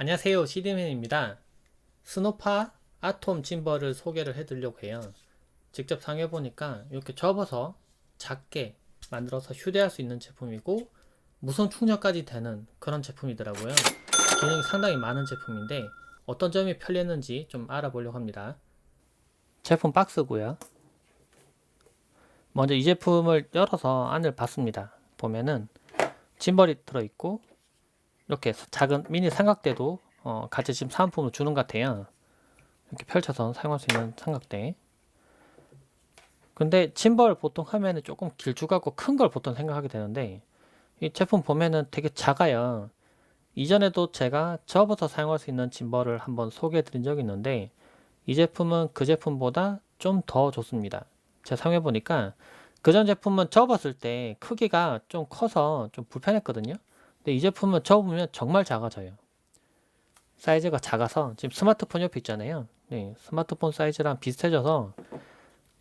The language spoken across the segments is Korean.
안녕하세요, CD맨입니다. 스노파 아톰 짐벌을 소개를 해드리려고 해요. 직접 사용해보니까 이렇게 접어서 작게 만들어서 휴대할 수 있는 제품이고 무선 충전까지 되는 그런 제품이더라고요. 기능이 상당히 많은 제품인데 어떤 점이 편리했는지 좀 알아보려고 합니다. 제품 박스고요. 먼저 이 제품을 열어서 안을 봤습니다. 보면은 짐벌이 들어있고 이렇게 작은 미니 삼각대도 같이 지금 사은품으로 주는 것 같아요. 이렇게 펼쳐서 사용할 수 있는 삼각대. 근데 짐벌 보통 하면은 조금 길쭉하고 큰 걸 보통 생각하게 되는데 이 제품 보면은 되게 작아요. 이전에도 제가 접어서 사용할 수 있는 짐벌을 한번 소개해 드린 적이 있는데 이 제품은 그 제품보다 좀 더 좋습니다. 제가 사용해 보니까 그전 제품은 접었을 때 크기가 좀 커서 좀 불편했거든요. 근데 이 제품은 접으면 정말 작아져요. 사이즈가 작아서 지금 스마트폰 옆에 있잖아요. 네, 스마트폰 사이즈랑 비슷해져서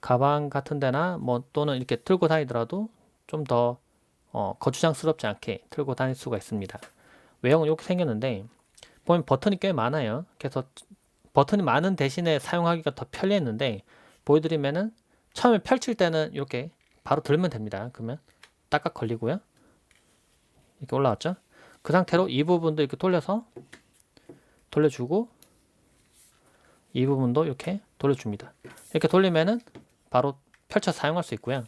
가방 같은 데나 뭐 또는 이렇게 들고 다니더라도 좀 더 거추장스럽지 않게 들고 다닐 수가 있습니다. 외형은 이렇게 생겼는데 보면 버튼이 꽤 많아요. 그래서 버튼이 많은 대신에 사용하기가 더 편리했는데 보여드리면은 처음에 펼칠 때는 이렇게 바로 들면 됩니다. 그러면 딱딱 걸리고요. 이렇게 올라왔죠. 그 상태로 이 부분도 이렇게 돌려서 돌려주고 이 부분도 이렇게 돌려줍니다. 이렇게 돌리면은 바로 펼쳐 사용할 수 있고요.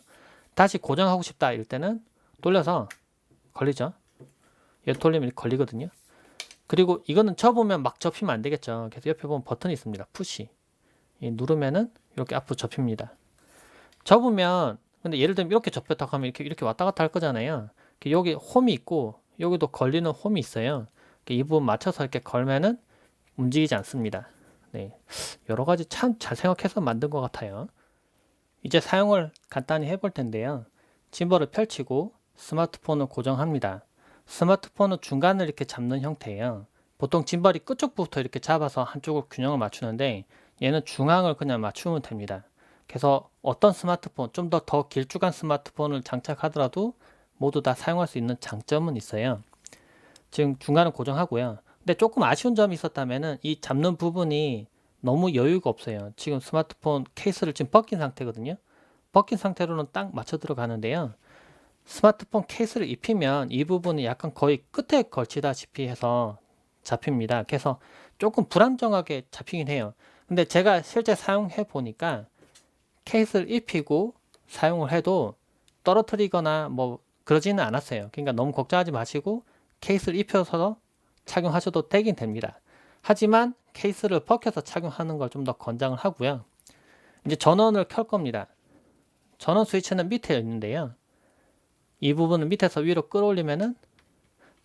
다시 고정하고 싶다 이럴 때는 돌려서 걸리죠. 얘 돌리면 걸리거든요. 그리고 이거는 접으면 막 접히면 안 되겠죠. 그래서 옆에 보면 버튼이 있습니다. 푸시. 누르면은 이렇게 앞으로 접힙니다. 접으면 근데 예를 들면 이렇게 접혔다고 하면 이렇게 왔다 갔다 할 거잖아요. 여기 홈이 있고 여기도 걸리는 홈이 있어요. 이 부분 맞춰서 이렇게 걸면은 움직이지 않습니다. 네, 여러 가지 참 잘 생각해서 만든 것 같아요. 이제 사용을 간단히 해볼 텐데요. 짐벌을 펼치고 스마트폰을 고정합니다. 스마트폰은 중간을 이렇게 잡는 형태예요. 보통 짐벌이 끝쪽부터 이렇게 잡아서 한쪽을 균형을 맞추는데 얘는 중앙을 그냥 맞추면 됩니다. 그래서 어떤 스마트폰, 좀 더 길쭉한 스마트폰을 장착하더라도 모두 다 사용할 수 있는 장점은 있어요. 지금 중간을 고정하고요. 근데 조금 아쉬운 점이 있었다면은 이 잡는 부분이 너무 여유가 없어요. 지금 스마트폰 케이스를 지금 벗긴 상태거든요. 벗긴 상태로는 딱 맞춰 들어가는데요. 스마트폰 케이스를 입히면 이 부분이 약간 거의 끝에 걸치다시피 해서 잡힙니다. 그래서 조금 불안정하게 잡히긴 해요. 근데 제가 실제 사용해 보니까 케이스를 입히고 사용을 해도 떨어뜨리거나 뭐 그러지는 않았어요. 그러니까 너무 걱정하지 마시고 케이스를 입혀서 착용하셔도 되긴 됩니다. 하지만 케이스를 벗겨서 착용하는 걸 좀 더 권장을 하고요. 이제 전원을 켤 겁니다. 전원 스위치는 밑에 있는데요. 이 부분을 밑에서 위로 끌어올리면은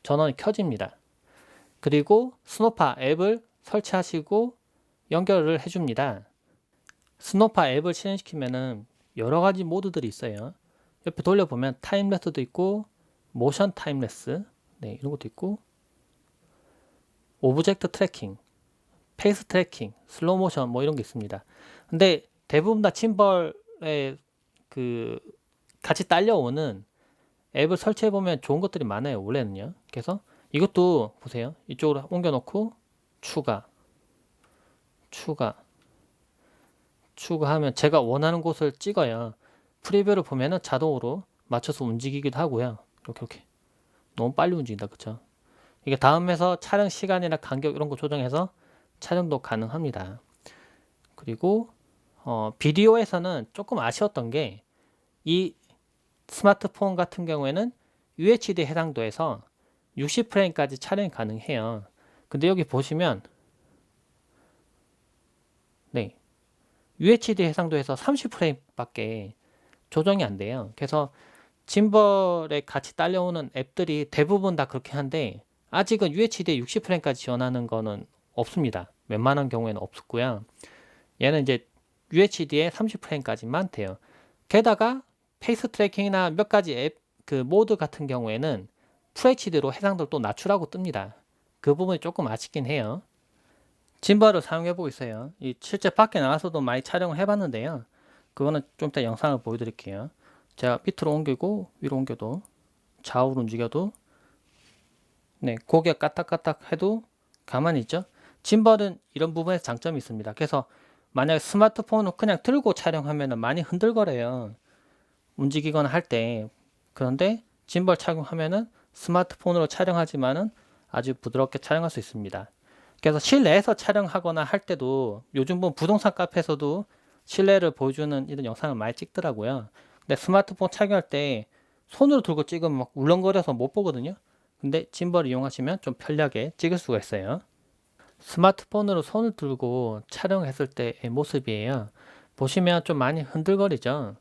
전원이 켜집니다. 그리고 스노파 앱을 설치하시고 연결을 해줍니다. 스노파 앱을 실행시키면은 여러 가지 모드들이 있어요. 옆에 돌려보면 타임레스도 있고 모션 타임레스 네, 이런 것도 있고 오브젝트 트래킹, 페이스 트래킹, 슬로우 모션 뭐 이런 게 있습니다. 근데 대부분 다 짐벌에 그 같이 딸려오는 앱을 설치해 보면 좋은 것들이 많아요. 원래는요. 그래서 이것도 보세요. 이쪽으로 옮겨 놓고 추가, 추가, 추가하면 제가 원하는 곳을 찍어요. 프리뷰를 보면은 자동으로 맞춰서 움직이기도 하고요. 이렇게 너무 빨리 움직인다, 그쵸? 이게 다음에서 촬영 시간이나 간격 이런 거 조정해서 촬영도 가능합니다. 그리고 비디오에서는 조금 아쉬웠던 게 이 스마트폰 같은 경우에는 UHD 해상도에서 60프레임까지 촬영이 가능해요. 근데 여기 보시면 네, UHD 해상도에서 30프레임밖에 조정이 안 돼요. 그래서 짐벌에 같이 딸려오는 앱들이 대부분 다 그렇게 한데 아직은 UHD 60프레임까지 지원하는 거는 없습니다. 웬만한 경우에는 없고요. 얘는 이제 UHD에 30프레임까지만 돼요. 게다가 페이스 트래킹이나 몇 가지 앱 그 모드 같은 경우에는 FHD로 해상도를 또 낮추라고 뜹니다. 그 부분이 조금 아쉽긴 해요. 짐벌을 사용해보고 있어요. 이 실제 밖에 나가서도 많이 촬영을 해봤는데요. 그거는 좀 이따 영상을 보여드릴게요. 제가 밑으로 옮기고 위로 옮겨도 좌우로 움직여도 네, 고개 까딱까딱 해도 가만히 있죠? 짐벌은 이런 부분에서 장점이 있습니다. 그래서 만약에 스마트폰을 그냥 들고 촬영하면 많이 흔들거려요. 움직이거나 할 때. 그런데 짐벌 착용하면은 스마트폰으로 촬영하지만은 아주 부드럽게 촬영할 수 있습니다. 그래서 실내에서 촬영하거나 할 때도 요즘 보면 부동산 카페에서도 실내를 보여주는 이런 영상을 많이 찍더라고요. 근데 스마트폰 착용할 때 손으로 들고 찍으면 막 울렁거려서 못 보거든요. 근데 짐벌을 이용하시면 좀 편리하게 찍을 수가 있어요. 스마트폰으로 손을 들고 촬영했을 때의 모습이에요. 보시면 좀 많이 흔들거리죠.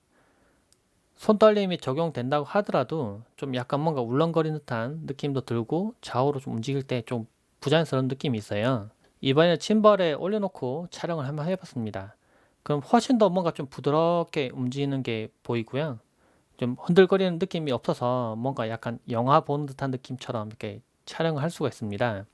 손떨림이 적용된다고 하더라도 좀 약간 뭔가 울렁거리는 듯한 느낌도 들고 좌우로 좀 움직일 때 좀 부자연스러운 느낌이 있어요. 이번에 짐벌에 올려놓고 촬영을 한번 해봤습니다. 그럼 훨씬 더 뭔가 좀 부드럽게 움직이는 게 보이고요. 좀 흔들거리는 느낌이 없어서 뭔가 약간 영화 보는 듯한 느낌처럼 이렇게 촬영을 할 수가 있습니다.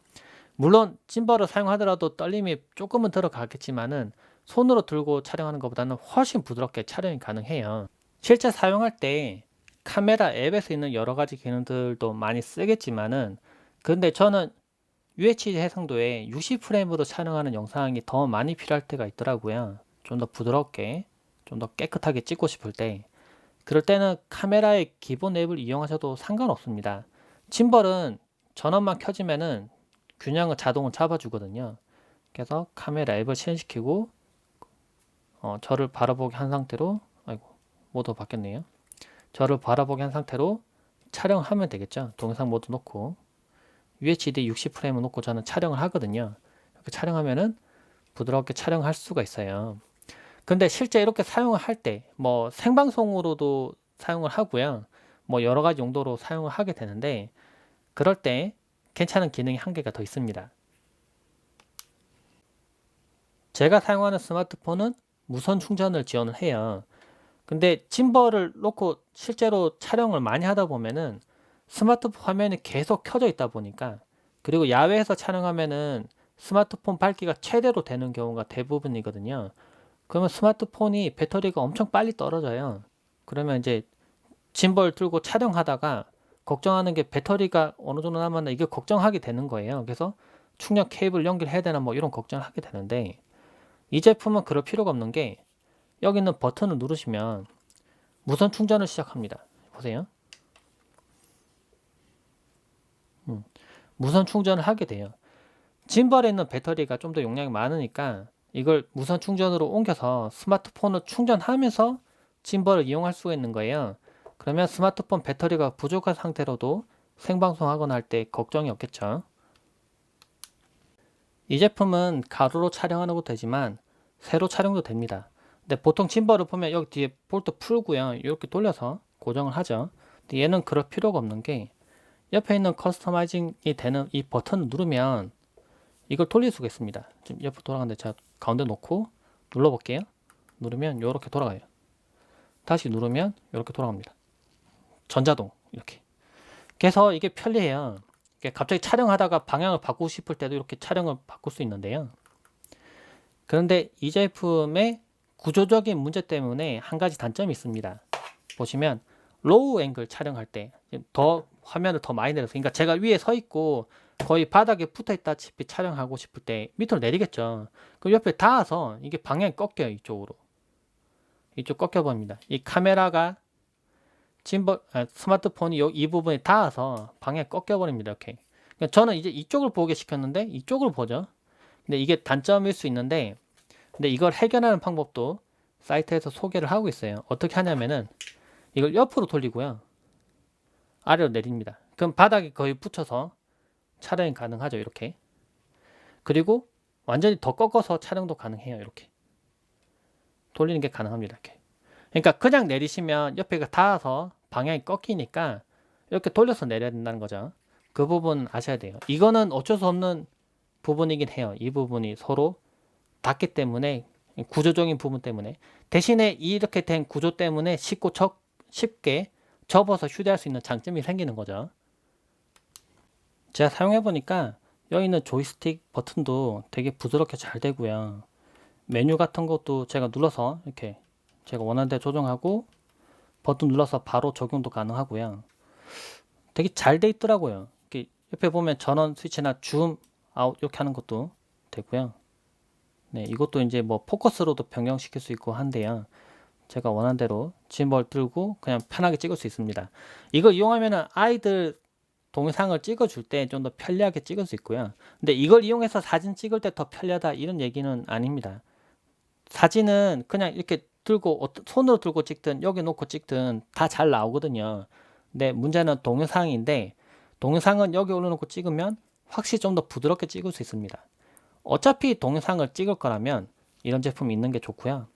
물론 짐벌을 사용하더라도 떨림이 조금은 들어가겠지만은 손으로 들고 촬영하는 것보다는 훨씬 부드럽게 촬영이 가능해요. 실제 사용할 때 카메라 앱에서 있는 여러 가지 기능들도 많이 쓰겠지만은 근데 저는 UHD 해상도에 60프레임으로 촬영하는 영상이 더 많이 필요할 때가 있더라고요. 좀 더 부드럽게, 좀 더 깨끗하게 찍고 싶을 때. 그럴 때는 카메라의 기본 앱을 이용하셔도 상관없습니다. 짐벌은 전원만 켜지면은 균형을 자동으로 잡아주거든요. 그래서 카메라 앱을 실행시키고 저를 바라보게 한 상태로 아이고 모드 바뀌었네요. 저를 바라보게 한 상태로 촬영하면 되겠죠. 동영상 모드 놓고 UHD 60프레임을 놓고 저는 촬영을 하거든요. 이렇게 촬영하면은 부드럽게 촬영할 수가 있어요. 근데 실제 이렇게 사용을 할 때 뭐 생방송으로도 사용을 하고요. 뭐 여러 가지 용도로 사용을 하게 되는데 그럴 때 괜찮은 기능이 한 개가 더 있습니다. 제가 사용하는 스마트폰은 무선 충전을 지원을 해요. 근데 짐벌을 놓고 실제로 촬영을 많이 하다 보면은 스마트폰 화면이 계속 켜져 있다 보니까 그리고 야외에서 촬영하면은 스마트폰 밝기가 최대로 되는 경우가 대부분이거든요. 그러면 스마트폰이 배터리가 엄청 빨리 떨어져요. 그러면 이제 짐벌 들고 촬영하다가 걱정하는 게 배터리가 어느 정도 남았나 이게 걱정하게 되는 거예요. 그래서 충전 케이블 연결해야 되나 뭐 이런 걱정을 하게 되는데 이 제품은 그럴 필요가 없는 게 여기 있는 버튼을 누르시면 무선 충전을 시작합니다. 보세요. 무선 충전을 하게 돼요. 짐벌에 있는 배터리가 좀 더 용량이 많으니까 이걸 무선 충전으로 옮겨서 스마트폰을 충전하면서 짐벌을 이용할 수가 있는 거예요. 그러면 스마트폰 배터리가 부족한 상태로도 생방송하거나 할 때 걱정이 없겠죠. 이 제품은 가로로 촬영하는 것도 되지만 세로 촬영도 됩니다. 근데 보통 짐벌을 보면 여기 뒤에 볼트 풀고요. 이렇게 돌려서 고정을 하죠. 근데 얘는 그럴 필요가 없는 게 옆에 있는 커스터마이징이 되는 이 버튼을 누르면 이걸 돌릴 수가 있습니다. 지금 옆으로 돌아가는데 제가 가운데 놓고 눌러볼게요. 누르면 이렇게 돌아가요. 다시 누르면 이렇게 돌아갑니다. 전자동 이렇게. 그래서 이게 편리해요. 갑자기 촬영하다가 방향을 바꾸고 싶을 때도 이렇게 촬영을 바꿀 수 있는데요. 그런데 이 제품의 구조적인 문제 때문에 한 가지 단점이 있습니다. 보시면 로우 앵글 촬영할 때 더 화면을 더 많이 내려서 그러니까 제가 위에 서 있고 거의 바닥에 붙어 있다시피 촬영하고 싶을 때 밑으로 내리겠죠. 그럼 옆에 닿아서 이게 방향이 꺾여요. 이쪽으로. 이쪽 꺾여 버립니다. 이 카메라가 스마트폰이 이 부분에 닿아서 방향이 꺾여 버립니다. 이렇게. 그러니까 저는 이제 이쪽을 보게 시켰는데 이쪽을 보죠. 근데 이게 단점일 수 있는데 근데 이걸 해결하는 방법도 사이트에서 소개를 하고 있어요. 어떻게 하냐면은 이걸 옆으로 돌리고요. 아래로 내립니다. 그럼 바닥에 거의 붙여서 촬영이 가능하죠. 이렇게. 그리고 완전히 더 꺾어서 촬영도 가능해요. 이렇게. 돌리는 게 가능합니다. 이렇게. 그러니까 그냥 내리시면 옆에가 닿아서 방향이 꺾이니까 이렇게 돌려서 내려야 된다는 거죠. 그 부분 아셔야 돼요. 이거는 어쩔 수 없는 부분이긴 해요. 이 부분이 서로 닿기 때문에 구조적인 부분 때문에 대신에 이렇게 된 구조 때문에 쉽게 접어서 휴대할 수 있는 장점이 생기는 거죠. 제가 사용해 보니까 여기 있는 조이스틱 버튼도 되게 부드럽게 잘 되고요. 메뉴 같은 것도 제가 눌러서 이렇게 제가 원하는 데 조정하고 버튼 눌러서 바로 적용도 가능하고요. 되게 잘 돼 있더라고요. 이렇게 옆에 보면 전원 스위치나 줌 아웃 이렇게 하는 것도 되고요. 네, 이것도 이제 뭐 포커스로도 변경시킬 수 있고 한데요. 제가 원하는 대로 짐벌 들고 그냥 편하게 찍을 수 있습니다. 이걸 이용하면은 아이들 동영상을 찍어줄 때 좀 더 편리하게 찍을 수 있고요. 근데 이걸 이용해서 사진 찍을 때 더 편리하다 이런 얘기는 아닙니다. 사진은 그냥 이렇게 들고 손으로 들고 찍든 여기 놓고 찍든 다 잘 나오거든요. 근데 문제는 동영상인데 동영상은 여기 올려놓고 찍으면 확실히 좀 더 부드럽게 찍을 수 있습니다. 어차피 동영상을 찍을 거라면 이런 제품이 있는 게 좋고요.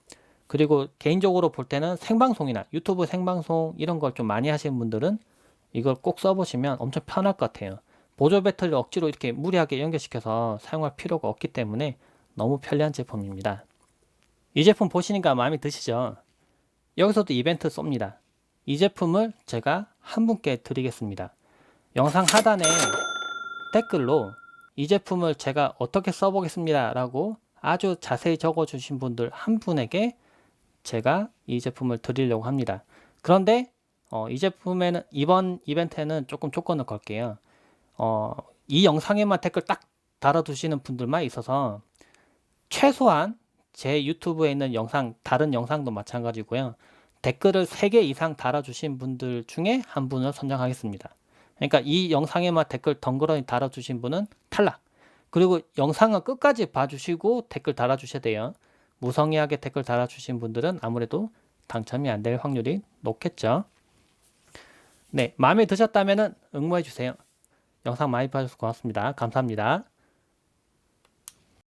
그리고 개인적으로 볼 때는 생방송이나 유튜브 생방송 이런 걸 좀 많이 하시는 분들은 이걸 꼭 써보시면 엄청 편할 것 같아요. 보조 배터리를 억지로 이렇게 무리하게 연결시켜서 사용할 필요가 없기 때문에 너무 편리한 제품입니다. 이 제품 보시니까 마음에 드시죠? 여기서도 이벤트 쏩니다. 이 제품을 제가 한 분께 드리겠습니다. 영상 하단에 댓글로 이 제품을 제가 어떻게 써보겠습니다 라고 아주 자세히 적어주신 분들 한 분에게 제가 이 제품을 드리려고 합니다. 그런데 이 제품에는 이번 이벤트에는 조금 조건을 걸게요. 이 영상에만 댓글 딱 달아두시는 분들만 있어서 최소한 제 유튜브에 있는 영상, 다른 영상도 마찬가지고요. 댓글을 3개 이상 달아주신 분들 중에 한 분을 선정하겠습니다. 그러니까 이 영상에만 댓글 덩그러니 달아주신 분은 탈락. 그리고 영상은 끝까지 봐주시고 댓글 달아주셔야 돼요. 무성의하게 댓글 달아주신 분들은 아무래도 당첨이 안 될 확률이 높겠죠. 네, 마음에 드셨다면 응모해주세요. 영상 많이 봐주셔서 고맙습니다. 감사합니다.